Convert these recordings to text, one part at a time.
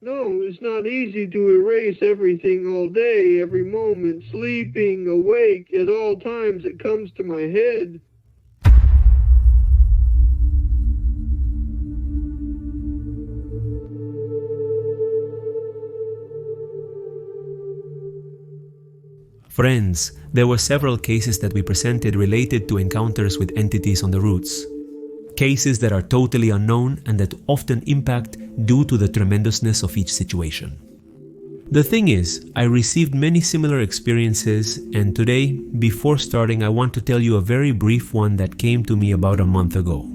No, it's not easy to erase everything all day, every moment, sleeping, awake, at all times it comes to my head. Friends, there were several cases that we presented related to encounters with entities on the routes. Cases that are totally unknown and that often impact due to the tremendousness of each situation. The thing is, I received many similar experiences, and today, before starting, I want to tell you a very brief one that came to me about a month ago.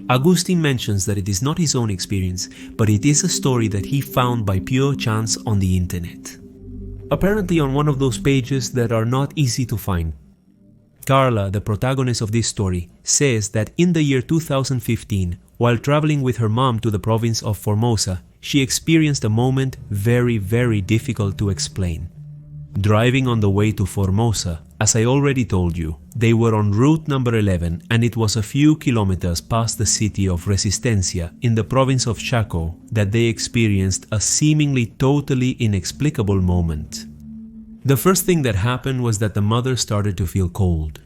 Agustin mentions that it is not his own experience, but it is a story that he found by pure chance on the internet. Apparently on one of those pages that are not easy to find. Carla, the protagonist of this story, says that in the year 2015, while traveling with her mom to the province of Formosa, she experienced a moment very difficult to explain. Driving on the way to Formosa, as I already told you, they were on route number 11 and it was a few kilometers past the city of Resistencia in the province of Chaco that they experienced a seemingly totally inexplicable moment. The first thing that happened was that the mother started to feel cold.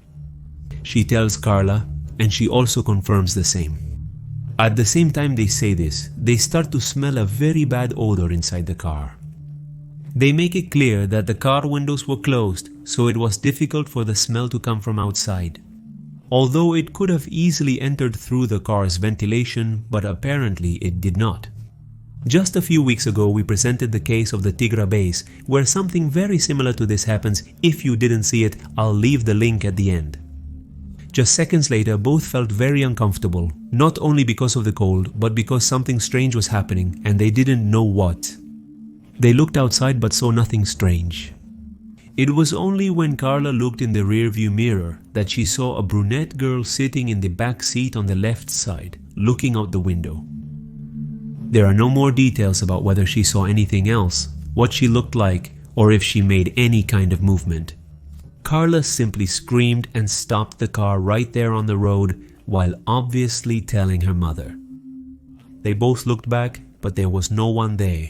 She tells Carla, and she also confirms the same. At the same time they say this, they start to smell a very bad odor inside the car. They make it clear that the car windows were closed, so it was difficult for the smell to come from outside. Although it could have easily entered through the car's ventilation, but apparently it did not. Just a few weeks ago we presented the case of the Tigra base, where something very similar to this happens. If you didn't see it, I'll leave the link at the end. Just seconds later, both felt very uncomfortable, not only because of the cold, but because something strange was happening and they didn't know what. They looked outside but saw nothing strange. It was only when Carla looked in the rearview mirror that she saw a brunette girl sitting in the back seat on the left side, looking out the window. There are no more details about whether she saw anything else, what she looked like, or if she made any kind of movement. Carla simply screamed and stopped the car right there on the road while obviously telling her mother. They both looked back, but there was no one there.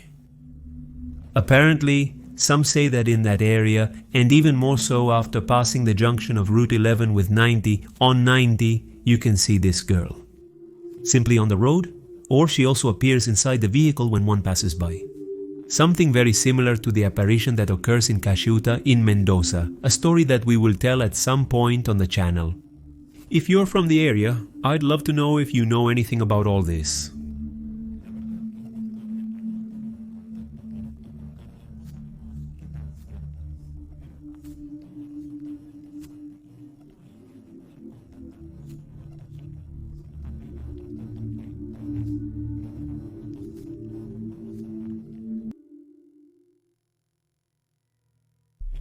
Apparently, some say that in that area, and even more so after passing the junction of Route 11 with 90, on 90, you can see this girl. Simply on the road, or she also appears inside the vehicle when one passes by. Something very similar to the apparition that occurs in Cachuta in Mendoza, a story that we will tell at some point on the channel. If you're from the area, I'd love to know if you know anything about all this.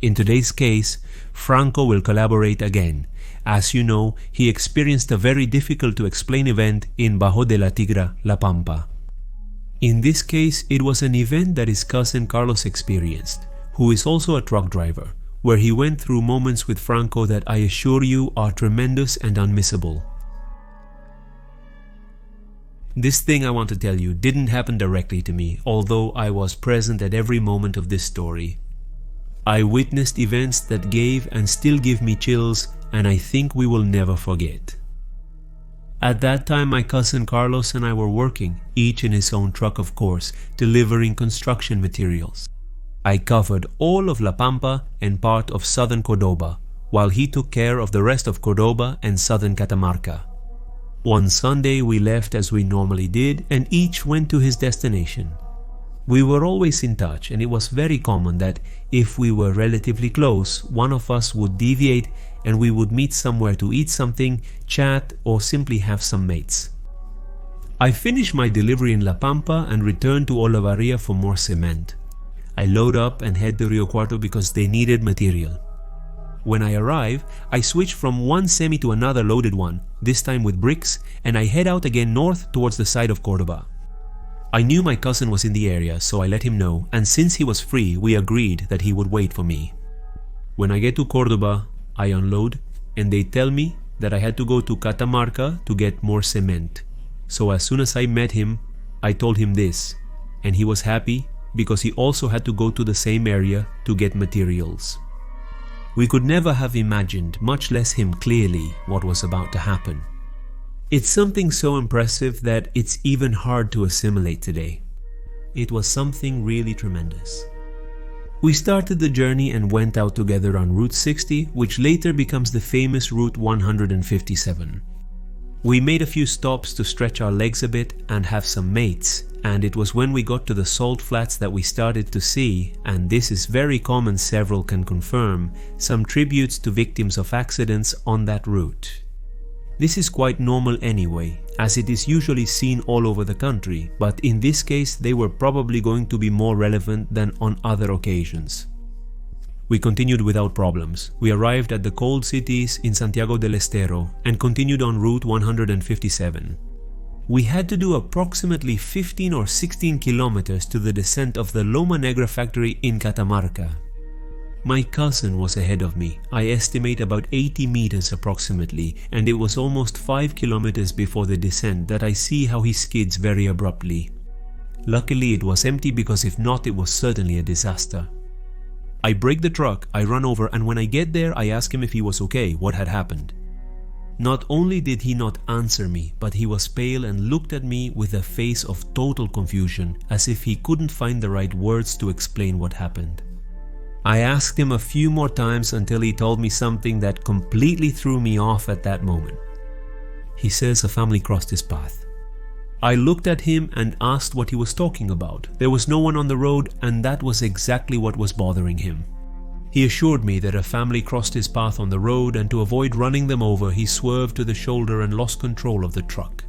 In today's case, Franco will collaborate again. As you know, he experienced a very difficult to explain event in Bajo de la Tigra, La Pampa. In this case, it was an event that his cousin Carlos experienced, who is also a truck driver, where he went through moments with Franco that I assure you are tremendous and unmissable. This thing I want to tell you didn't happen directly to me, although I was present at every moment of this story. I witnessed events that gave and still give me chills, and I think we will never forget. At that time, my cousin Carlos and I were working, each in his own truck of course, delivering construction materials. I covered all of La Pampa and part of southern Cordoba, while he took care of the rest of Cordoba and southern Catamarca. One Sunday we left as we normally did, and each went to his destination. We were always in touch, and it was very common that if we were relatively close, one of us would deviate and we would meet somewhere to eat something, chat, or simply have some mates. I finished my delivery in La Pampa and returned to Olavarria for more cement. I load up and head to Rio Cuarto because they needed material. When I arrive, I switch from one semi to another loaded one, this time with bricks, and I head out again north towards the side of Cordoba. I knew my cousin was in the area, so I let him know, and since he was free, we agreed that he would wait for me. When I get to Cordoba, I unload, and they tell me that I had to go to Catamarca to get more cement. So as soon as I met him, I told him this, and he was happy because he also had to go to the same area to get materials. We could never have imagined, much less him clearly, what was about to happen. It's something so impressive that it's even hard to assimilate today. It was something really tremendous. We started the journey and went out together on Route 60, which later becomes the famous Route 157. We made a few stops to stretch our legs a bit and have some mates, and it was when we got to the salt flats that we started to see, and this is very common, several can confirm, some tributes to victims of accidents on that route. This is quite normal anyway, as it is usually seen all over the country, but in this case they were probably going to be more relevant than on other occasions. We continued without problems. We arrived at the cold cities in Santiago del Estero and continued on Route 157. We had to do approximately 15 or 16 kilometers to the descent of the Loma Negra factory in Catamarca. My cousin was ahead of me, I estimate about 80 meters approximately, and it was almost 5 kilometers before the descent that I see how he skids very abruptly. Luckily it was empty, because if not it was certainly a disaster. I brake the truck, I run over, and when I get there I ask him if he was okay, what had happened. Not only did he not answer me, but he was pale and looked at me with a face of total confusion, as if he couldn't find the right words to explain what happened. I asked him a few more times until he told me something that completely threw me off at that moment. He says a family crossed his path. I looked at him and asked what he was talking about. There was no one on the road, and that was exactly what was bothering him. He assured me that a family crossed his path on the road, and to avoid running them over he swerved to the shoulder and lost control of the truck.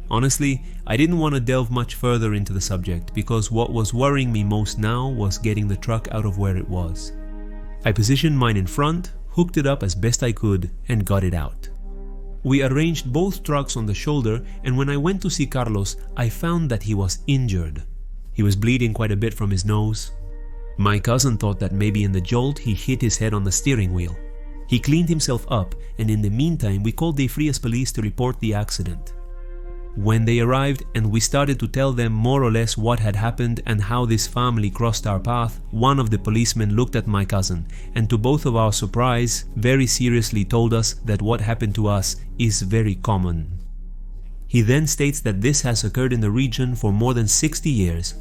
Honestly, I didn't want to delve much further into the subject, because what was worrying me most now was getting the truck out of where it was. I positioned mine in front, hooked it up as best I could, and got it out. We arranged both trucks on the shoulder, and when I went to see Carlos, I found that he was injured. He was bleeding quite a bit from his nose. My cousin thought that maybe in the jolt he hit his head on the steering wheel. He cleaned himself up, and in the meantime we called the Frias police to report the accident. When they arrived and we started to tell them more or less what had happened and how this family crossed our path, one of the policemen looked at my cousin and, to both of our surprise, very seriously told us that what happened to us is very common. He then states that this has occurred in the region for more than 60 years.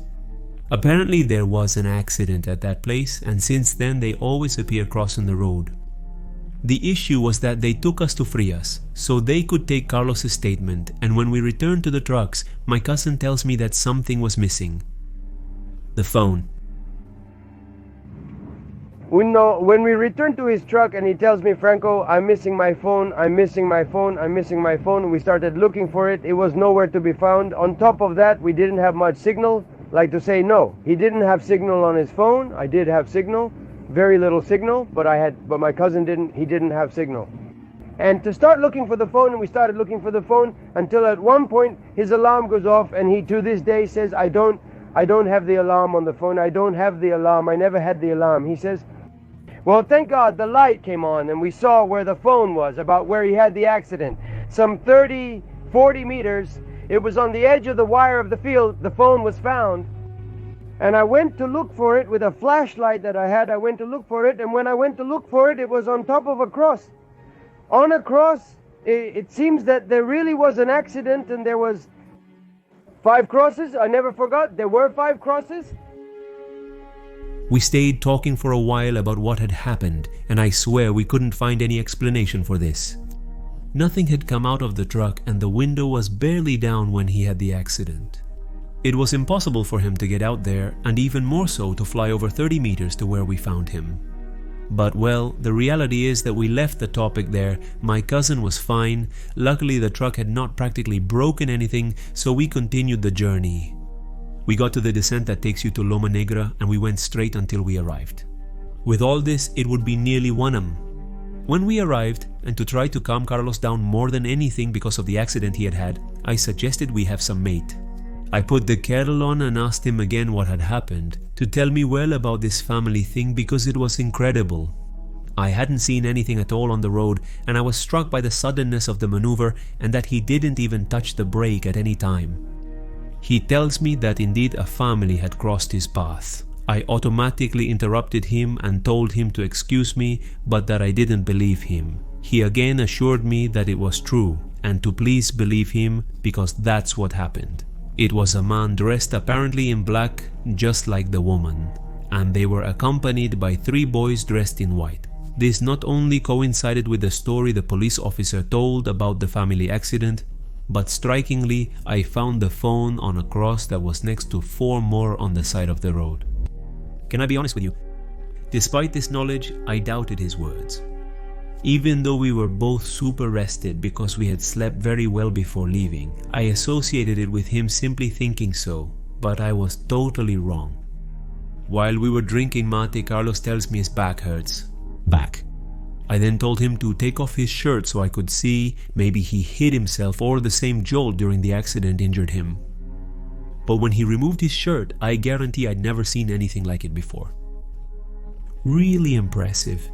Apparently there was an accident at that place, and since then they always appear crossing the road. The issue was that they took us to Frias, so they could take Carlos' statement, and when we returned to the trucks, my cousin tells me that something was missing. The phone. When we returned to his truck and he tells me, Franco, I'm missing my phone, I'm missing my phone, I'm missing my phone. We started looking for it. It was nowhere to be found. On top of that, we didn't have much signal. Like to say, no, he didn't have signal on his phone. I did have signal. Very little signal, but my cousin didn't have signal. And to start looking for the phone, and we started looking for the phone until at one point his alarm goes off, and he to this day says, I don't have the alarm on the phone. I don't have the alarm. I never had the alarm. He says, well, thank God the light came on and we saw where the phone was, about where he had the accident. Some 30, 40 meters. It was on the edge of the wire of the field. The phone was found. And I went to look for it with a flashlight that I had. I went to look for it, and when I went to look for it, it was on top of a cross. On a cross, it seems that there really was an accident, and there was 5 crosses. I never forgot, there were 5 crosses. We stayed talking for a while about what had happened, and I swear we couldn't find any explanation for this. Nothing had come out of the truck, and the window was barely down when he had the accident. It was impossible for him to get out there, and even more so to fly over 30 meters to where we found him. But well, the reality is that we left the topic there. My cousin was fine. Luckily the truck had not practically broken anything, so we continued the journey. We got to the descent that takes you to Loma Negra, and we went straight until we arrived. With all this, it would be nearly 1 a.m. When we arrived, and to try to calm Carlos down more than anything because of the accident he had had, I suggested we have some mate. I put the kettle on and asked him again what had happened, to tell me well about this family thing, because it was incredible. I hadn't seen anything at all on the road, and I was struck by the suddenness of the maneuver and that he didn't even touch the brake at any time. He tells me that indeed a family had crossed his path. I automatically interrupted him and told him to excuse me, but that I didn't believe him. He again assured me that it was true, and to please believe him because that's what happened. It was a man dressed apparently in black, just like the woman, and they were accompanied by 3 boys dressed in white. This not only coincided with the story the police officer told about the family accident, but strikingly, I found the phone on a cross that was next to 4 more on the side of the road. Can I be honest with you? Despite this knowledge, I doubted his words. Even though we were both super rested because we had slept very well before leaving, I associated it with him simply thinking so, but I was totally wrong. While we were drinking mate, Carlos tells me his back hurts. Back. I then told him to take off his shirt so I could see maybe he hit himself or the same jolt during the accident injured him. But when he removed his shirt, I guarantee I'd never seen anything like it before. Really impressive.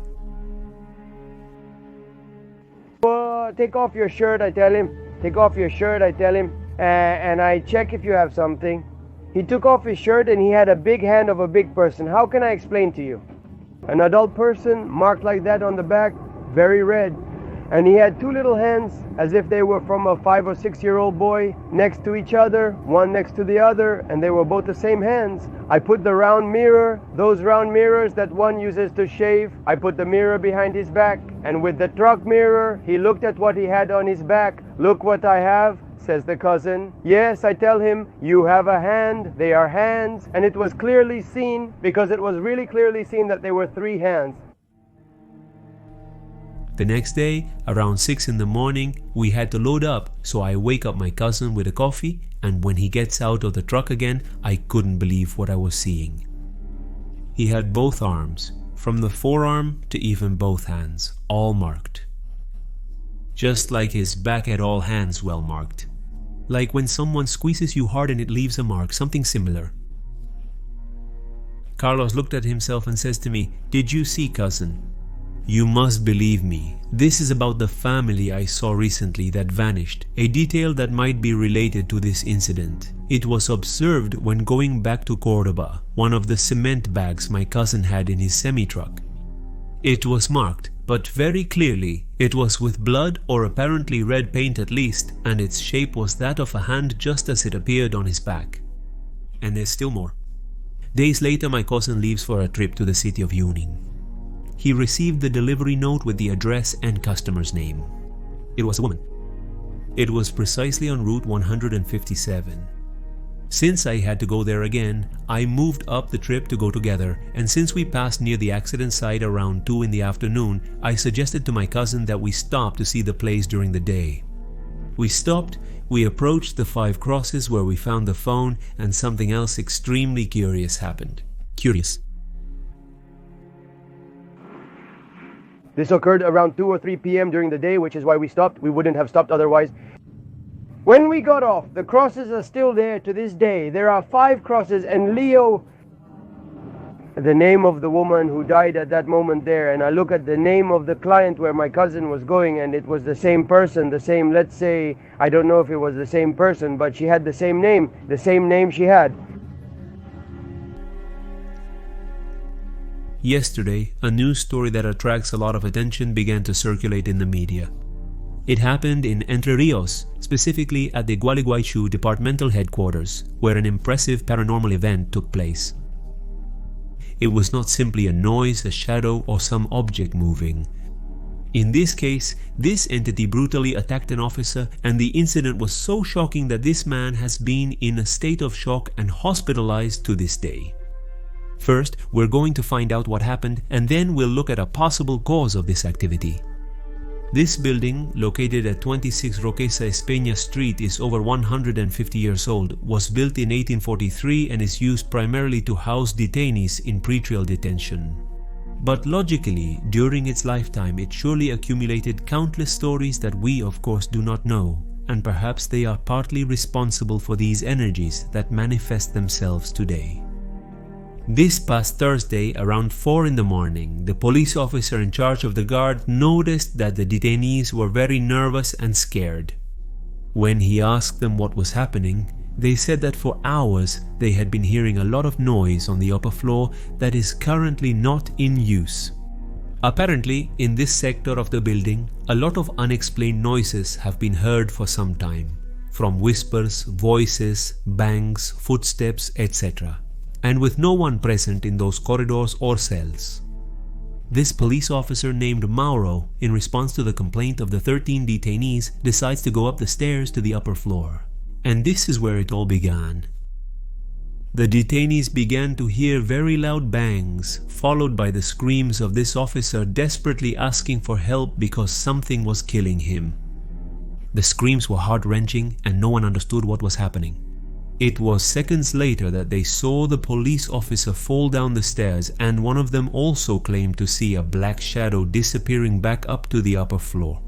Take off your shirt, I tell him. Take off your shirt, I tell him. And I check if you have something. He took off his shirt and he had a big hand of a big person. How can I explain to you? An adult person marked like that on the back, very red. And he had 2 little hands as if they were from a 5 or 6-year-old boy next to each other, one next to the other, and they were both the same hands. I put the round mirror, those round mirrors that one uses to shave, I put the mirror behind his back, and with the truck mirror, he looked at what he had on his back. Look what I have, says the cousin. Yes, I tell him, you have a hand, they are hands, and it was clearly seen, because it was really clearly seen that they were 3 hands. The next day, around 6 in the morning, we had to load up, so I wake up my cousin with a coffee, and when he gets out of the truck again, I couldn't believe what I was seeing. He had both arms, from the forearm to even both hands, all marked. Just like his back had all hands well marked. Like when someone squeezes you hard and it leaves a mark, something similar. Carlos looked at himself and says to me, "Did you see, cousin? You must believe me. This is about the family I saw recently that vanished, a detail that might be related to this incident. It was observed when going back to Cordoba, one of the cement bags my cousin had in his semi-truck. It was marked, but very clearly, it was with blood or apparently red paint at least, and its shape was that of a hand just as it appeared on his back. And there's still more. Days later, my cousin leaves for a trip to the city of Junín. He received the delivery note with the address and customer's name. It was a woman. It was precisely on Route 157. Since I had to go there again, I moved up the trip to go together, and since we passed near the accident site around 2 in the afternoon, I suggested to my cousin that we stop to see the place during the day. We stopped, we approached the 5 crosses where we found the phone, and something else extremely curious happened. Curious. This occurred around 2 or 3 p.m. during the day, which is why we stopped. We wouldn't have stopped otherwise. When we got off, the crosses are still there to this day. There are 5 crosses, and Leo, the name of the woman who died at that moment there, and I look at the name of the client where my cousin was going, and it was the same person, the same, let's say, I don't know if it was the same person, but she had the same name she had. Yesterday, a news story that attracts a lot of attention began to circulate in the media. It happened in Entre Rios, specifically at the Gualeguaychu departmental headquarters, where an impressive paranormal event took place. It was not simply a noise, a shadow, or some object moving. In this case, this entity brutally attacked an officer, and the incident was so shocking that this man has been in a state of shock and hospitalized to this day. First, we're going to find out what happened, and then we'll look at a possible cause of this activity. This building, located at 26 Roquesa Espeña Street, is over 150 years old, was built in 1843 and is used primarily to house detainees in pretrial detention. But logically, during its lifetime, it surely accumulated countless stories that we, of course, do not know, and perhaps they are partly responsible for these energies that manifest themselves today. This past Thursday, around 4 in the morning, the police officer in charge of the guard noticed that the detainees were very nervous and scared. When he asked them what was happening, They said that for hours they had been hearing a lot of noise on the upper floor that is currently not in use. Apparently, in this sector of the building, a lot of unexplained noises have been heard for some time, from whispers, voices, bangs, footsteps, etc., and with no one present in those corridors or cells. This police officer named Mauro, in response to the complaint of the 13 detainees, decides to go up the stairs to the upper floor. And this is where it all began. The detainees began to hear very loud bangs, followed by the screams of this officer desperately asking for help because something was killing him. The screams were heart-wrenching and no one understood what was happening. It was seconds later that they saw the police officer fall down the stairs, and one of them also claimed to see a black shadow disappearing back up to the upper floor.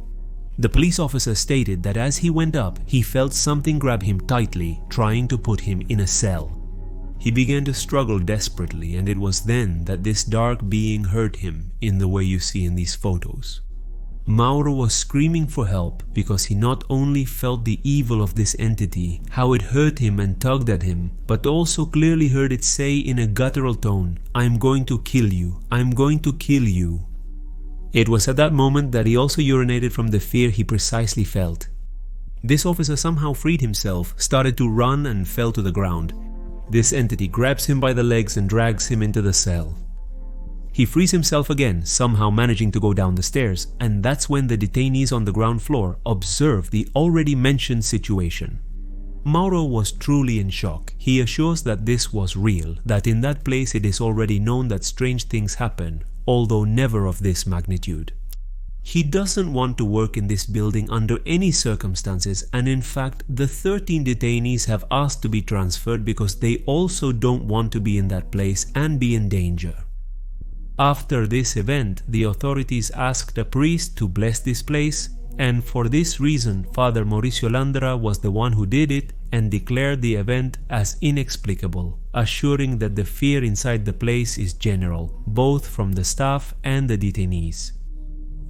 The police officer stated that as he went up, he felt something grab him tightly, trying to put him in a cell. He began to struggle desperately, and it was then that this dark being hurt him in the way you see in these photos. Mauro was screaming for help because he not only felt the evil of this entity, how it hurt him and tugged at him, but also clearly heard it say in a guttural tone, "I'm going to kill you, I'm going to kill you." It was at that moment that he also urinated from the fear he precisely felt. This officer somehow freed himself, started to run and fell to the ground. This entity grabs him by the legs and drags him into the cell. He frees himself again, somehow managing to go down the stairs, and that's when the detainees on the ground floor observe the already mentioned situation. Mauro was truly in shock. He assures that this was real, that in that place it is already known that strange things happen, although never of this magnitude. He doesn't want to work in this building under any circumstances, and in fact the 13 detainees have asked to be transferred because they also don't want to be in that place and be in danger. After this event, the authorities asked a priest to bless this place, and for this reason Father Mauricio Landra was the one who did it and declared the event as inexplicable, assuring that the fear inside the place is general, both from the staff and the detainees.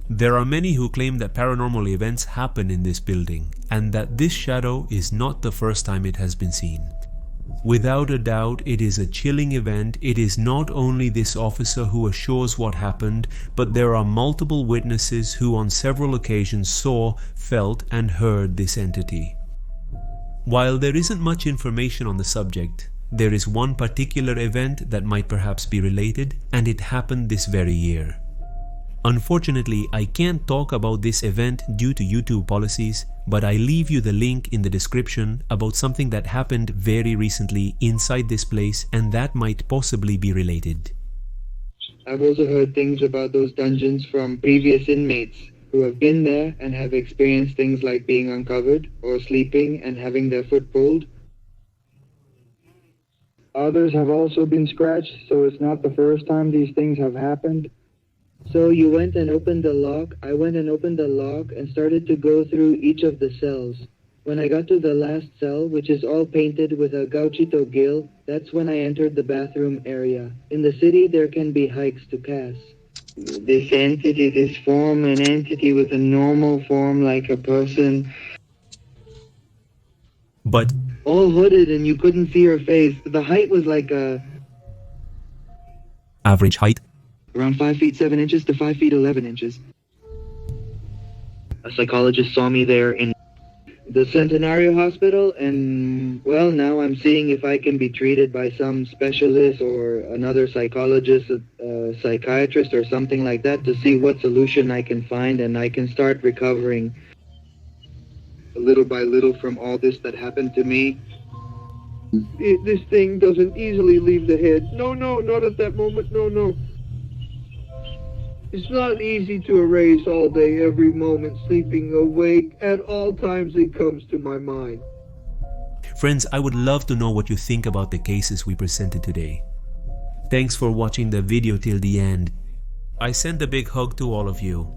There are many who claim that paranormal events happen in this building, and that this shadow is not the first time it has been seen. Without a doubt, it is a chilling event. It is not only this officer who assures what happened, but there are multiple witnesses who on several occasions saw, felt, and heard this entity. While there isn't much information on the subject, there is one particular event that might perhaps be related, and it happened this very year. Unfortunately, I can't talk about this event due to YouTube policies, but I leave you the link in the description about something that happened very recently inside this place, and that might possibly be related. I've also heard things about those dungeons from previous inmates who have been there and have experienced things like being uncovered or sleeping and having their foot pulled. Others have also been scratched, so it's not the first time these things have happened. So you went and opened the lock. I went and opened the lock and started to go through each of the cells. When I got to the last cell, which is all painted with a gauchito gill, that's when I entered the bathroom area. In the city, there can be hikes to pass. This entity, this form, an entity with a normal form like a person. But all hooded and you couldn't see her face. The height was like a... average height? Around 5 feet 7 inches to 5 feet 11 inches. A psychologist saw me there in the Centenario Hospital, and well, now I'm seeing if I can be treated by some specialist or another psychologist, a psychiatrist or something like that, to see what solution I can find, and I can start recovering little by little from all this that happened to me. This thing doesn't easily leave the head. No, not at that moment. No. It's not easy to erase all day, every moment, sleeping, awake. At all times it comes to my mind. Friends, I would love to know what you think about the cases we presented today. Thanks for watching the video till the end. I send a big hug to all of you.